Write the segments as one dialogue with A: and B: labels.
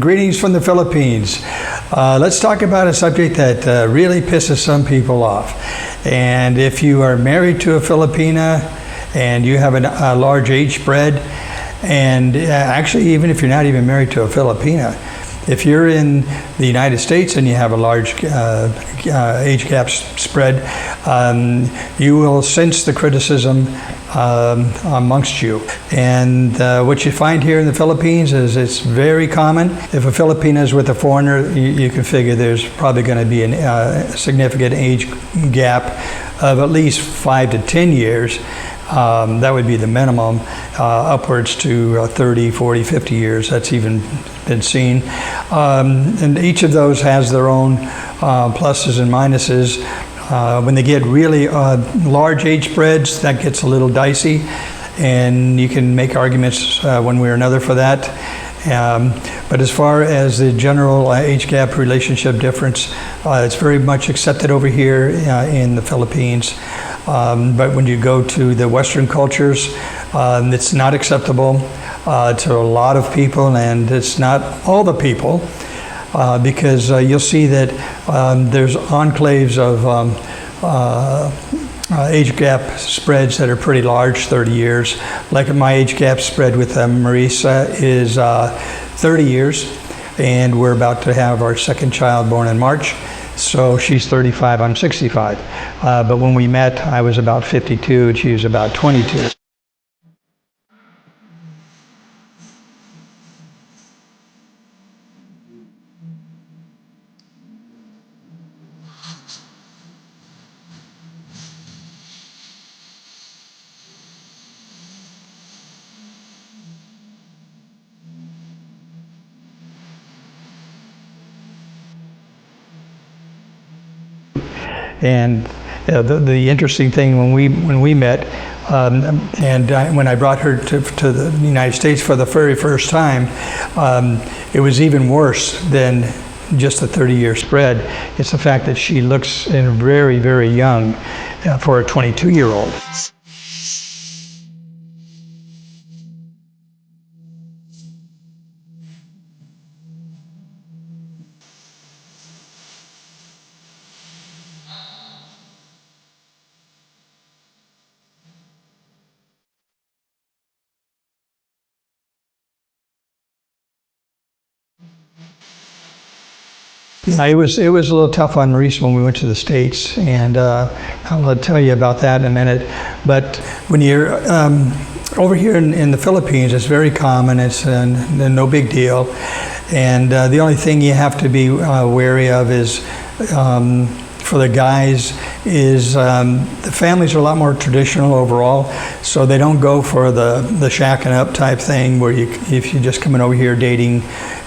A: Greetings from the Philippines. Let's talk about a subject that really pisses some people off. And if you are married to a Filipina and you have a large age spread, and actually even if you're not even married to a Filipina, if you're in the United States and you have a large age gap spread, you will sense the criticism amongst you. And what you find here in the Philippines is it's very common. If a Filipina is with a foreigner, you can figure there's probably going to be a significant age gap of at least 5 to 10 years. That would be the minimum, upwards to 30, 40, 50 years. That's even been seen. And each of those has their own pluses and minuses. When they get really large age spreads, that gets a little dicey, and you can make arguments one way or another for that. But as far as the general age gap relationship difference, it's very much accepted over here in the Philippines. But when you go to the Western cultures, it's not acceptable to a lot of people, and it's not all the people, because you'll see that there's enclaves of age gap spreads that are pretty large, 30 years. Like my age gap spread with Marisa is 30 years, and we're about to have our second child born in March. So she's 35, I'm 65. But when we met, I was about 52 and she was about 22. And the interesting thing when we met, when I brought her to the United States for the very first time, it was even worse than just a 30-year spread. It's the fact that she looks very, very young for a 22-year-old. It was a little tough on Maurice when we went to the States, and I'll tell you about that in a minute. But when you're over here in the Philippines, it's very common. It's no big deal, and the only thing you have to be wary of is for the guys is the families are a lot more traditional overall, so they don't go for the shacking up type thing where if you're just coming over here dating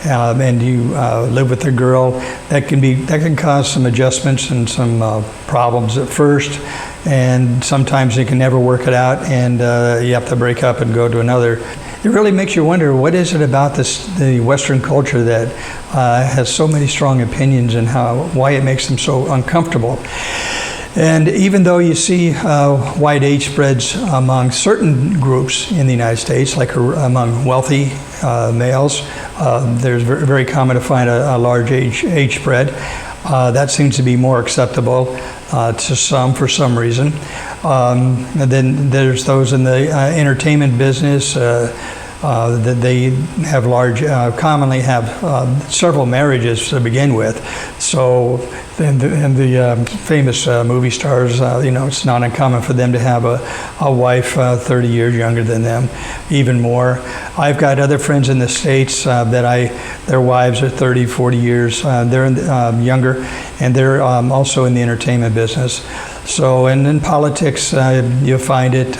A: and you live with a girl, that can cause some adjustments and some problems at first, and sometimes you can never work it out, and you have to break up and go to another. It really makes you wonder, what is it about the Western culture that has so many strong opinions, and why it makes them so uncomfortable. And even though you see wide age spreads among certain groups in the United States, like among wealthy males, there's very common to find a large age spread. That seems to be more acceptable to some for some reason. And then there's those in the entertainment business that they have commonly have several marriages to begin with. So, and the famous movie stars, it's not uncommon for them to have a wife 30 years younger than them, even more. I've got other friends in the States their wives are 30, 40 years. They're younger, and they're also in the entertainment business. So, and in politics, you'll find it.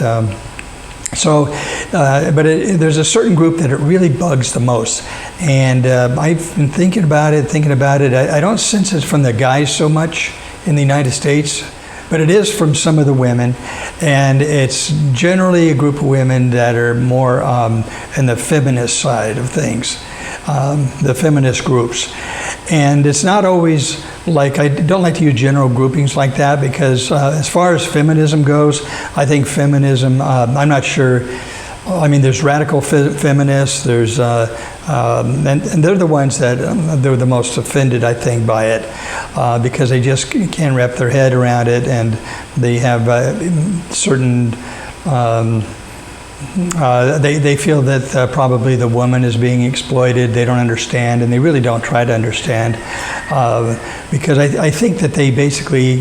A: But there's a certain group that it really bugs the most, and I've been thinking about it. I don't sense it from the guys so much in the United States, but it is from some of the women, and it's generally a group of women that are more in the feminist side of things, the feminist groups. And it's not always like, I don't like to use general groupings like that, because as far as feminism goes, I think feminism, I'm not sure I mean, there's radical feminists, there's, and they're the ones that they're the most offended, I think, by it, because they just can't wrap their head around it, and they have certain, they feel that probably the woman is being exploited. They don't understand, and they really don't try to understand, because I think that they basically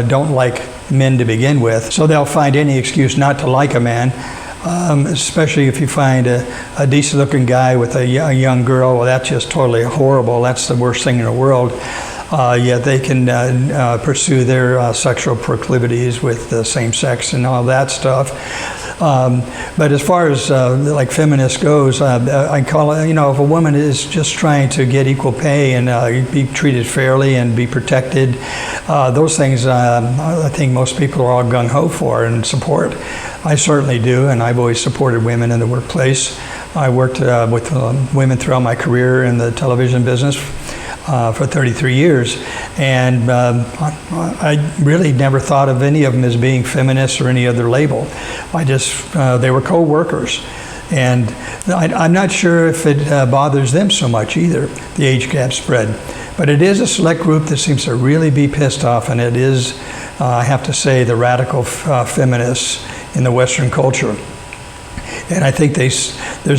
A: don't like men to begin with, so they'll find any excuse not to like a man. Especially if you find a decent-looking guy with a young girl, well, that's just totally horrible. That's the worst thing in the world. Yet they can pursue their sexual proclivities with the same sex and all that stuff. But as far as like feminist goes, I call it, if a woman is just trying to get equal pay and be treated fairly and be protected, those things I think most people are all gung-ho for and support. I certainly do, and I've always supported women in the workplace. I worked with women throughout my career in the television business for 33 years, and I really never thought of any of them as being feminists or any other label. They were co-workers, and I'm not sure if it bothers them so much either, the age gap spread. But it is a select group that seems to really be pissed off, and it is, I have to say, the radical feminists in the Western culture. And I think there's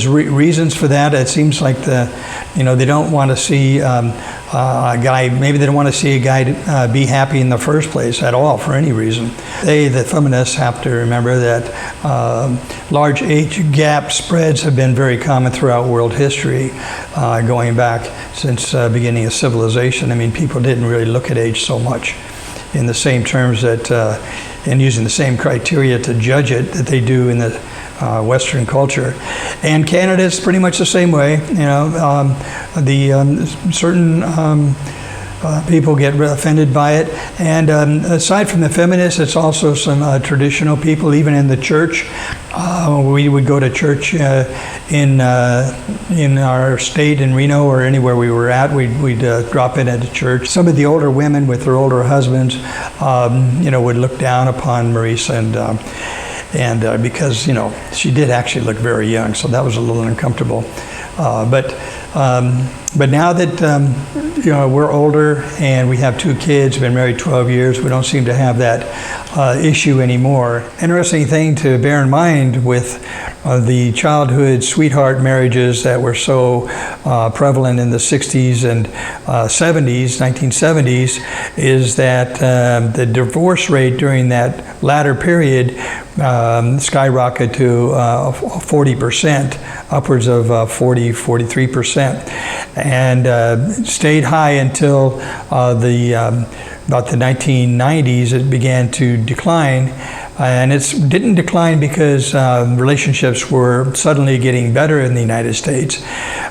A: reasons for that. It seems like they don't want to see a guy, maybe they don't want to see a guy be happy in the first place at all for any reason. The feminists have to remember that large age gap spreads have been very common throughout world history, going back since beginning of civilization. I mean, people didn't really look at age so much in the same terms that, and using the same criteria to judge it that they do in the Western culture. And Canada is pretty much the same way. Certain people get offended by it. And aside from the feminists, it's also some traditional people, even in the church. We would go to church in our state in Reno or anywhere we were at. We'd drop in at the church. Some of the older women with their older husbands, would look down upon Marisa and because she did actually look very young, so that was a little uncomfortable. But now that we're older and we have 2 kids, been married 12 years, we don't seem to have that issue anymore. Interesting thing to bear in mind with the childhood sweetheart marriages that were so prevalent in the 60s and 1970s, is that the divorce rate during that latter period skyrocketed to 40%, upwards of 43%, and stayed high until about the 1990s. It began to decline. And it didn't decline because relationships were suddenly getting better in the United States.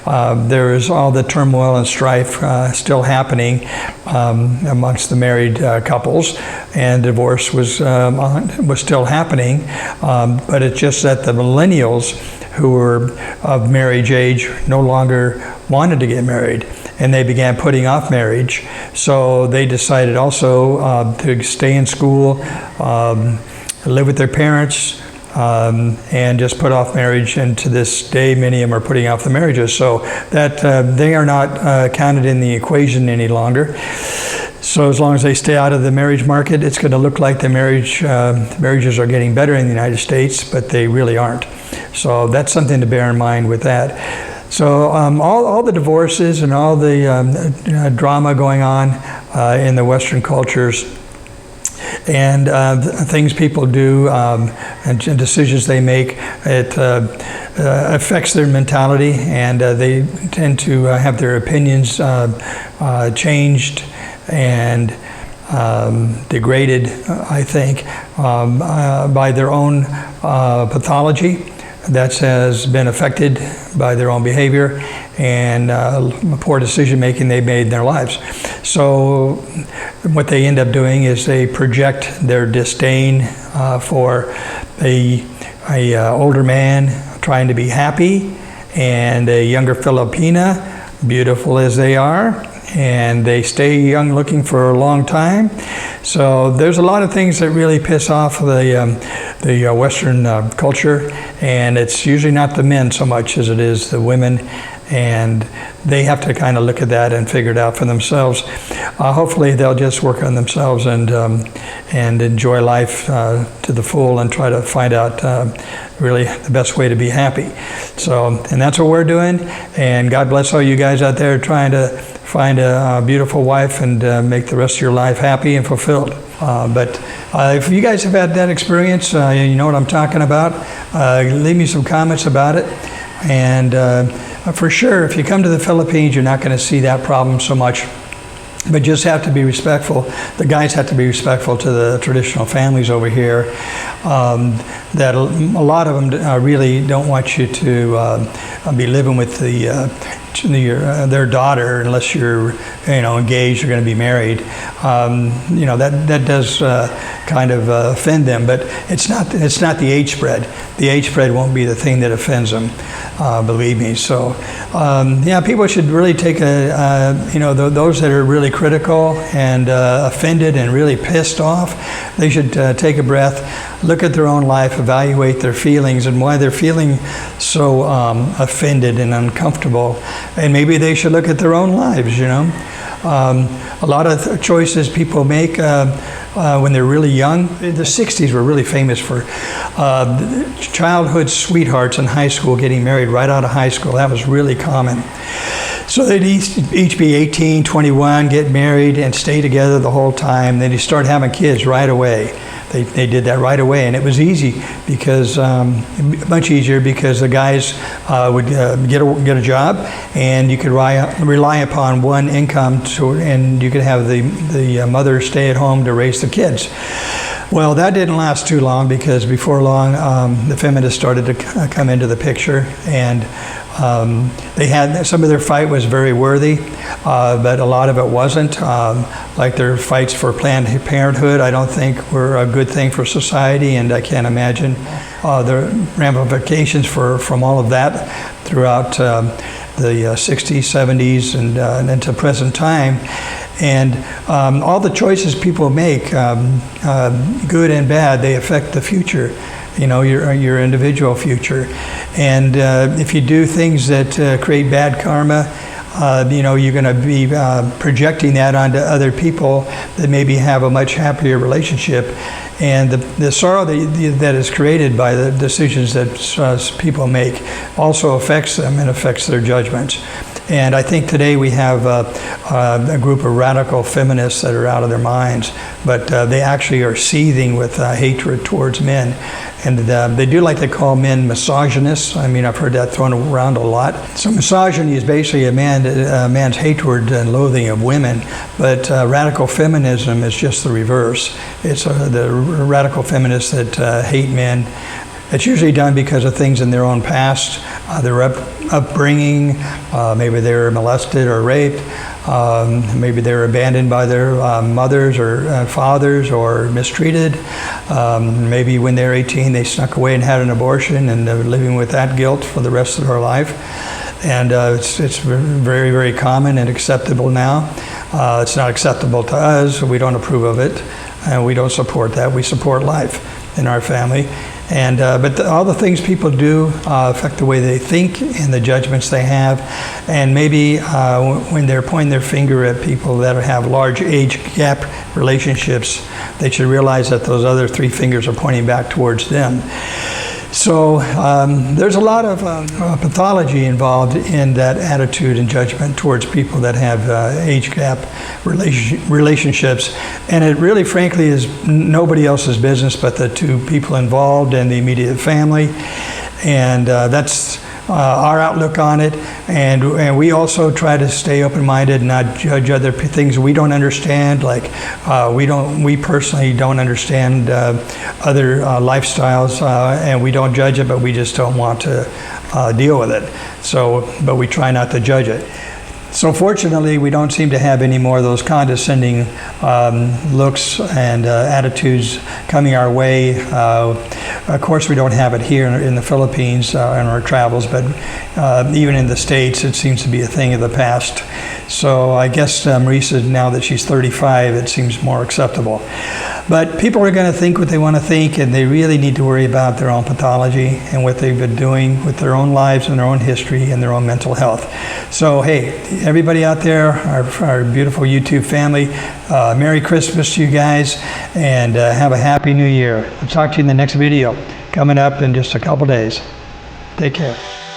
A: There was all the turmoil and strife still happening amongst the married couples, and divorce was still happening. But it's just that the millennials who were of marriage age no longer wanted to get married, and they began putting off marriage. So they decided also to stay in school, live with their parents, and just put off marriage. And to this day, many of them are putting off the marriages, so that they are not counted in the equation any longer. So as long as they stay out of the marriage market, it's going to look like the marriages are getting better in the United States, but they really aren't. So that's something to bear in mind with that. So all the divorces and all the drama going on in the Western cultures, and things people do and decisions they make, it affects their mentality, and they tend to have their opinions changed and degraded, I think, by their own pathology that has been affected by their own behavior and poor decision making they made in their lives. So what they end up doing is they project their disdain for a older man trying to be happy, and a younger Filipina, beautiful as they are, and they stay young looking for a long time. So there's a lot of things that really piss off the Western culture, and it's usually not the men so much as it is the women, and they have to kind of look at that and figure it out for themselves. Hopefully they'll just work on themselves and enjoy life to the full and try to find out really the best way to be happy. So, and that's what we're doing, and God bless all you guys out there trying to find a beautiful wife and make the rest of your life happy and fulfilled. But if you guys have had that experience, you know what I'm talking about, leave me some comments about it. And for sure, if you come to the Philippines, you're not going to see that problem so much. But just have to be respectful. The guys have to be respectful to the traditional families over here. That a lot of them really don't want you to be living with their daughter unless you're engaged or going to be married. That does kind of offend them, but it's not the age spread. The age spread won't be the thing that offends them, believe me. So people should really take those that are really critical and offended and really pissed off, they should take a breath, look at their own life, evaluate their feelings and why they're feeling so offended and uncomfortable, and maybe they should look at their own lives. A lot of choices people make when they're really young. The 60s were really famous for childhood sweethearts in high school getting married right out of high school. That was really common. So they'd each be 18, 21, get married and stay together the whole time. Then you start having kids right away. They did that right away, and it was easy because much easier because the guys would get a job, and you could rely upon one income, and you could have the mother stay at home to raise the kids. Well, that didn't last too long because before long the feminists started to come into the picture, and they had some of their fight was very worthy, but a lot of it wasn't. Like their fights for Planned Parenthood, I don't think were a good thing for society, and I can't imagine the ramifications from all of that throughout the 60s, 70s, and into present time. And all the choices people make, good and bad, they affect the future. Your individual future. And if you do things that create bad karma, you're going to be projecting that onto other people that maybe have a much happier relationship. And the sorrow that is created by the decisions that people make also affects them and affects their judgments. And I think today we have a group of radical feminists that are out of their minds, but they actually are seething with hatred towards men. And they do like to call men misogynists. I mean, I've heard that thrown around a lot. So misogyny is basically a man's hatred and loathing of women, but radical feminism is just the reverse. It's the radical feminists that hate men. It's usually done because of things in their own past, their upbringing, maybe they were molested or raped, maybe they were abandoned by their mothers or fathers or mistreated. Maybe when they were 18 they snuck away and had an abortion, and they're living with that guilt for the rest of their life. And it's very, very common and acceptable now. It's not acceptable to us. We don't approve of it, and we don't support that. We support life in our family. And but all the things people do affect the way they think and the judgments they have. And maybe when they're pointing their finger at people that have large age gap relationships, they should realize that those other three fingers are pointing back towards them. So there's a lot of pathology involved in that attitude and judgment towards people that have age gap relationships, and it really frankly is nobody else's business but the two people involved and the immediate family. And that's our outlook on it, and we also try to stay open-minded and not judge other things we don't understand. Like we personally don't understand other lifestyles, and we don't judge it, but we just don't want to deal with it. So, but we try not to judge it. So fortunately, we don't seem to have any more of those condescending looks and attitudes coming our way. Of course, we don't have it here in the Philippines in our travels, but even in the States, it seems to be a thing of the past. So I guess Marisa, now that she's 35, it seems more acceptable. But people are going to think what they want to think, and they really need to worry about their own pathology and what they've been doing with their own lives and their own history and their own mental health. So, hey, everybody out there, our beautiful YouTube family, Merry Christmas to you guys, and have a Happy New Year. I'll talk to you in the next video coming up in just a couple days. Take care.